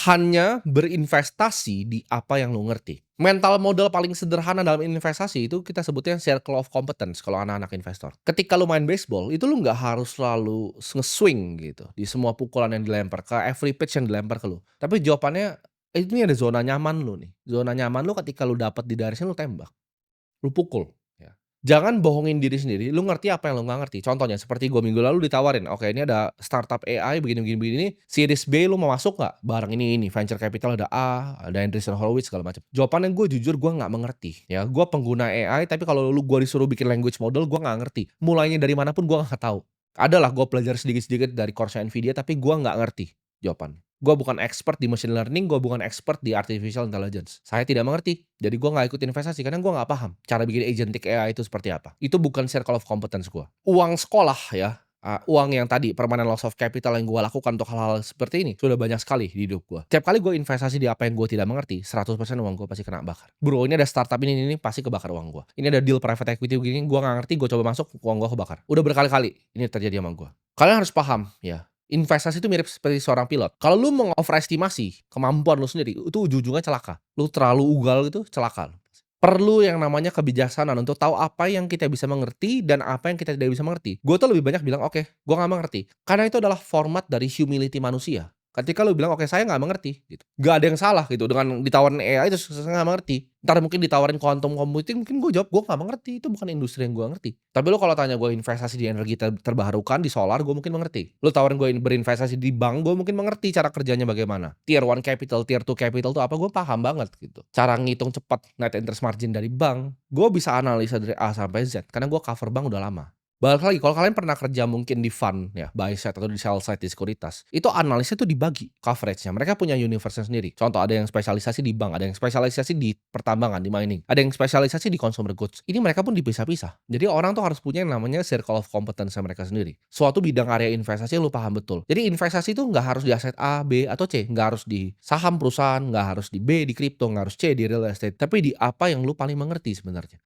Hanya berinvestasi di apa yang lu ngerti. Mental modal paling sederhana dalam investasi itu kita sebutnya circle of competence kalau anak-anak investor. Ketika lu main baseball, itu lu nggak harus selalu nge-swing gitu di semua pukulan yang dilempar, ke every pitch yang dilempar ke lu. Tapi jawabannya, ini ada zona nyaman lu nih. Zona nyaman lu ketika lu dapet di dari sini lu tembak. Lu pukul, ya. Jangan bohongin diri sendiri, lu ngerti apa yang lu nggak ngerti. Contohnya seperti gua minggu lalu ditawarin, "Oke, ini ada startup AI begini begini begini, series B lu mau masuk nggak? Bareng ini, venture capital ada A, ada Andreessen Horowitz segala macam." Jawabannya gue jujur gue nggak mengerti, ya. Gue pengguna AI, tapi kalau gua disuruh bikin language model, gue nggak ngerti. Mulainya dari mana pun gue nggak tahu. Adalah gue belajar sedikit-sedikit dari course-nya Nvidia, tapi gue nggak ngerti jawabannya. Gue bukan expert di machine learning, gue bukan expert di artificial intelligence. Saya tidak mengerti, jadi gue nggak ikut investasi karena gue nggak paham cara bikin agentic AI itu seperti apa. Itu bukan circle of competence gue. Uang sekolah ya, uang yang tadi permanent loss of capital yang gue lakukan untuk hal-hal seperti ini sudah banyak sekali di hidup gue. Tiap kali gue investasi di apa yang gue tidak mengerti, 100% uang gue pasti kena bakar. Bro, ini ada startup ini pasti kebakar uang gue. Ini ada deal private equity begini, gue nggak ngerti, gue coba masuk, uang gue kebakar. Udah berkali-kali ini terjadi sama gue. Kalian harus paham ya, investasi itu mirip seperti seorang pilot. Kalau lu mengoverestimasi kemampuan lu sendiri, itu ujung-ujungnya celaka. Lu terlalu ugal gitu, celaka lu. Perlu yang namanya kebijaksanaan untuk tahu apa yang kita bisa mengerti dan apa yang kita tidak bisa mengerti. Gue tuh lebih banyak bilang, "Oke, gue nggak mengerti." Karena itu adalah format dari humility manusia. Ketika lu bilang, "Oke, saya nggak mengerti," gitu. Nggak ada yang salah gitu dengan ditawarin AI terus saya nggak mengerti. Entar mungkin ditawarin quantum computing, mungkin gue jawab, "Gue nggak mengerti, itu bukan industri yang gue ngerti." Tapi lu kalau tanya gue investasi di energi terbarukan, di solar, gue mungkin mengerti. Lu tawarin gue berinvestasi di bank, gue mungkin mengerti cara kerjanya bagaimana. Tier 1 capital, Tier 2 capital tuh apa, gue paham banget gitu. Cara ngitung cepat net interest margin dari bank, gue bisa analisa dari A sampai Z karena gue cover bank udah lama. Balik lagi, kalau kalian pernah kerja mungkin di fund ya, buy side atau di sell side di sekuritas, itu analisnya tuh dibagi coverage-nya. Mereka punya universe-nya sendiri. Contoh, ada yang spesialisasi di bank, ada yang spesialisasi di pertambangan, di mining, ada yang spesialisasi di consumer goods. Ini mereka pun dipisah-pisah. Jadi orang tuh harus punya yang namanya circle of competence mereka sendiri. Suatu bidang area investasi yang lu paham betul. Jadi investasi itu nggak harus di aset A, B, atau C. Nggak harus di saham perusahaan, nggak harus di B, di kripto, nggak harus C, di real estate. Tapi di apa yang lu paling mengerti sebenarnya.